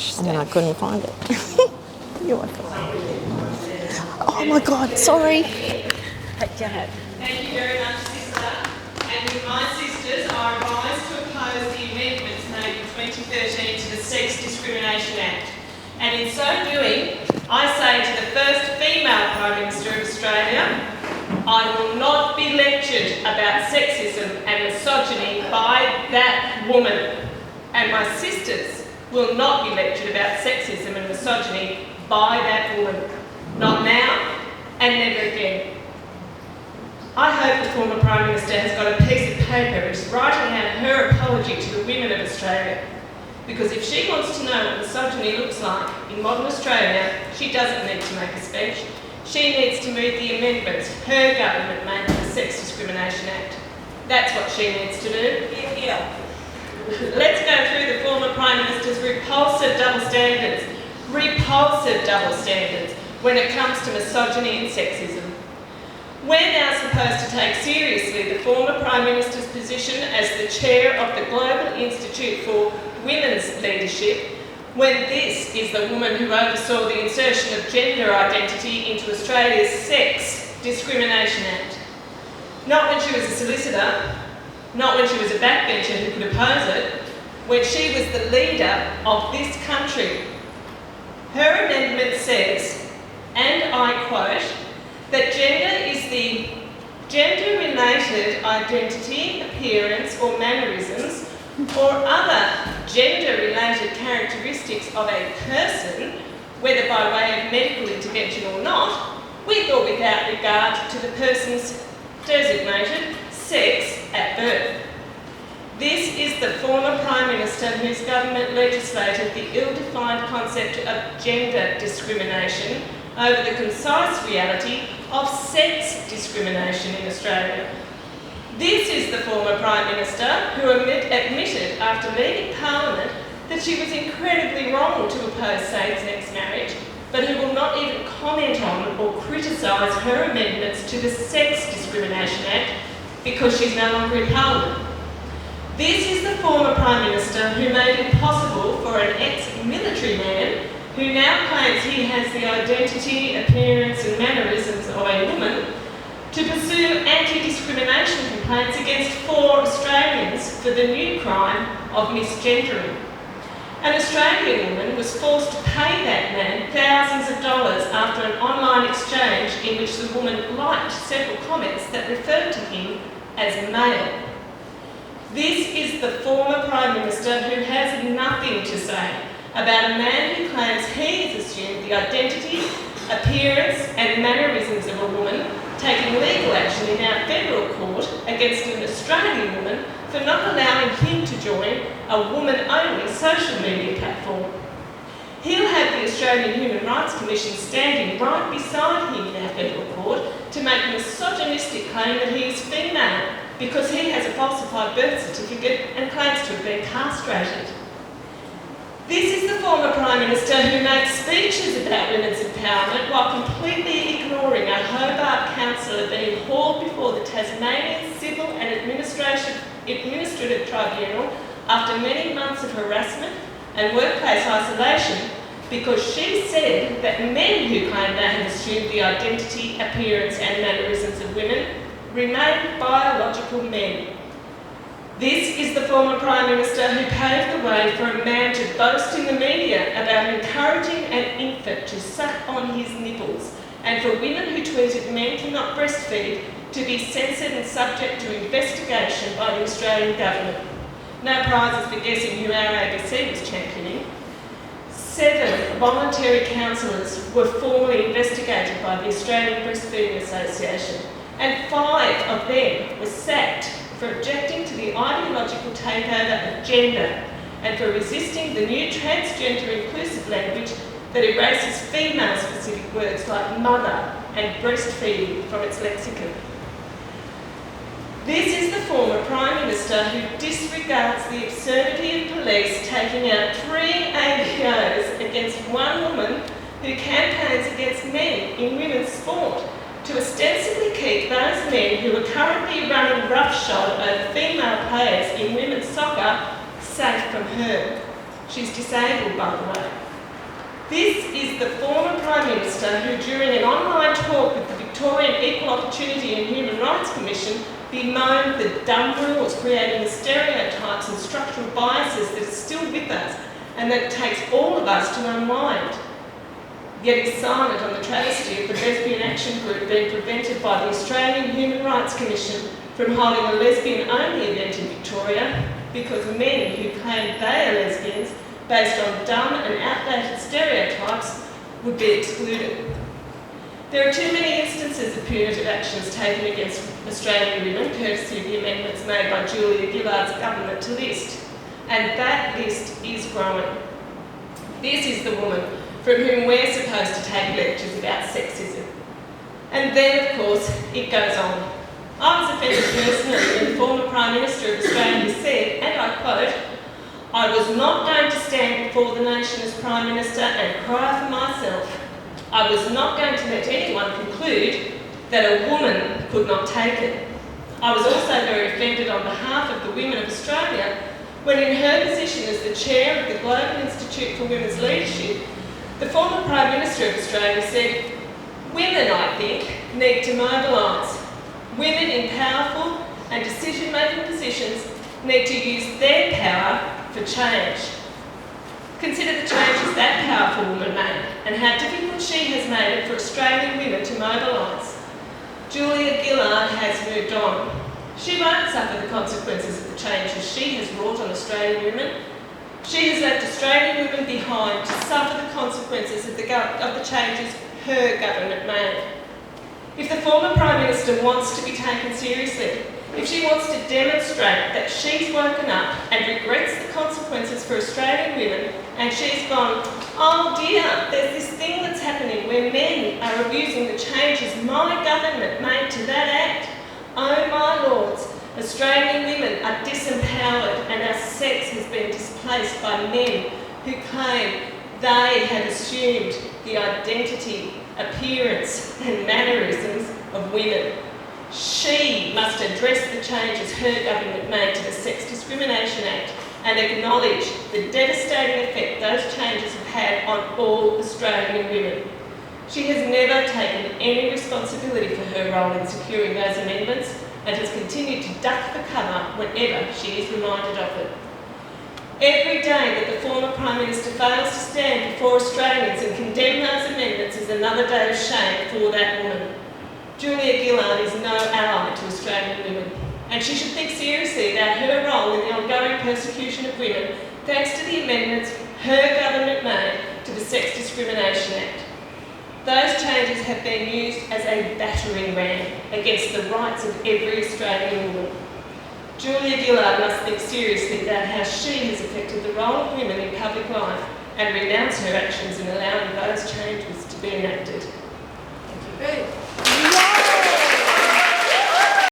And then I couldn't find it. You're welcome. Oh my God, sorry. Go ahead. Thank you very much, Sister. And with my sisters, I rise to oppose the amendments made in 2013 to the Sex Discrimination Act. And in so doing, I say to the first female Prime Minister of Australia, I will not be lectured about sexism and misogyny by that woman. And my sisters will not be lectured about sexism and misogyny by that woman. Not now and never again. I hope the former Prime Minister has got a piece of paper and is writing out her apology to the women of Australia. Because if she wants to know what misogyny looks like in modern Australia, she doesn't need to make a speech. She needs to move the amendments her government made to the Sex Discrimination Act. That's what she needs to do. Yeah. Let's go through the former Prime Minister's repulsive double standards when it comes to misogyny and sexism. We're now supposed to take seriously the former Prime Minister's position as the chair of the Global Institute for Women's Leadership, when this is the woman who oversaw the insertion of gender identity into Australia's Sex Discrimination Act. Not when she was a solicitor, not when she was a backbencher who could oppose it, when she was the leader of this country. Her amendment says, and I quote, that gender is the gender-related identity, appearance or mannerisms or other gender-related characteristics of a person, whether by way of medical intervention or not, with or without regard to the person's designated sex at birth. This is the former Prime Minister whose government legislated the ill-defined concept of gender discrimination over the concise reality of sex discrimination in Australia. This is the former Prime Minister who admitted after leaving Parliament that she was incredibly wrong to oppose same-sex marriage, but who will not even comment on or criticise her amendments to the Sex Discrimination Act because she's no longer in Parliament. This is the former Prime Minister who made it possible for an ex-military man who now claims he has the identity, appearance and mannerisms of a woman to pursue anti-discrimination complaints against 4 Australians for the new crime of misgendering. An Australian woman was forced to pay that man thousands of dollars after an online exchange in which the woman liked several comments that referred to him as male. This is the former Prime Minister who has nothing to say about a man who claims he has assumed the identity, appearance and mannerisms of a woman, taking legal action in our federal court against an Australian woman for not allowing him to join a woman-only social media platform. He'll have the Australian Human Rights Commission standing right beside him in our federal court to make a misogynistic claim that he is female because he has a falsified birth certificate and claims to have been castrated. This is the former Prime Minister who makes speeches about women's empowerment while completely ignoring a Hobart councillor being hauled before the Tasmanian Civil and Administrative Tribunal after many months of harassment and workplace isolation because she said that men who claim they have assumed the identity, appearance and mannerisms of women remain biological men. This is the former Prime Minister who paved the way for a man to boast in the media about encouraging an infant to suck on his nipples, and for women who tweeted men cannot breastfeed to be censored and subject to investigation by the Australian government. No prizes for guessing who our ABC was championing. 7 voluntary counsellors were formally investigated by the Australian Breastfeeding Association, and 5 of them were sacked for objecting to the ideological takeover of gender and for resisting the new transgender inclusive language that erases female-specific words like mother and breastfeeding from its lexicon. This is the former Prime Minister who disregards the absurdity of police taking out 3 ABOs against one woman who campaigns against men in women's sport to ostensibly keep those men who are currently running roughshod over female players in women's soccer safe from her. She's disabled, by the way. This is the former Prime Minister who, during an online talk with the Victorian Equal Opportunity and Human Rights Commission, bemoaned the dumb rules creating the stereotypes and structural biases that are still with us and that it takes all of us to unwind. Yet he's silent on the travesty of the Lesbian Action Group being prevented by the Australian Human Rights Commission from holding a lesbian-only event in Victoria because men who claim they are lesbians based on dumb and outdated stereotypes would be excluded. There are too many instances of punitive actions taken against Australian women, courtesy of the amendments made by Julia Gillard's government to list, and that list is growing. This is the woman from whom we're supposed to take lectures about sexism. And then, of course, it goes on. I was offended personally when the former Prime Minister of Australia said, and I quote, "I was not going to stand before the nation as Prime Minister and cry for myself. I was not going to let anyone conclude that a woman could not take it." I was also very offended on behalf of the women of Australia when, in her position as the chair of the Global Institute for Women's Leadership, the former Prime Minister of Australia said, "Women, I think, need to mobilise. Women in powerful and decision-making positions need to use their power for change." Consider the changes that powerful woman made and how difficult she has made it for Australian women to mobilise. Julia Gillard has moved on. She won't suffer the consequences of the changes she has wrought on Australian women. She has left Australian women behind to suffer the consequences of the changes her government made. If the former Prime Minister wants to be taken seriously, if she wants to demonstrate that she's woken up and regrets the consequences for Australian women, and she's gone, "Oh dear, there's this thing that's happening where men are abusing the changes my government made to that act. Oh my lords, Australian women are disempowered and our sex has been displaced by men who claim they have assumed the identity, appearance and mannerisms of women. She must address the changes her government made to the Sex Discrimination Act and acknowledge the devastating effect those changes have had on all Australian women. She has never taken any responsibility for her role in securing those amendments and has continued to duck the cover whenever she is reminded of it. Every day that the former Prime Minister fails to stand before Australians and condemn those amendments is another day of shame for that woman. Julia Gillard is no ally to Australian women, and she should think seriously about her role in the ongoing persecution of women thanks to the amendments her government made to the Sex Discrimination Act. Those changes have been used as a battering ram against the rights of every Australian woman. Julia Gillard must think seriously about how she has affected the role of women in public life and renounce her actions in allowing those changes to be enacted.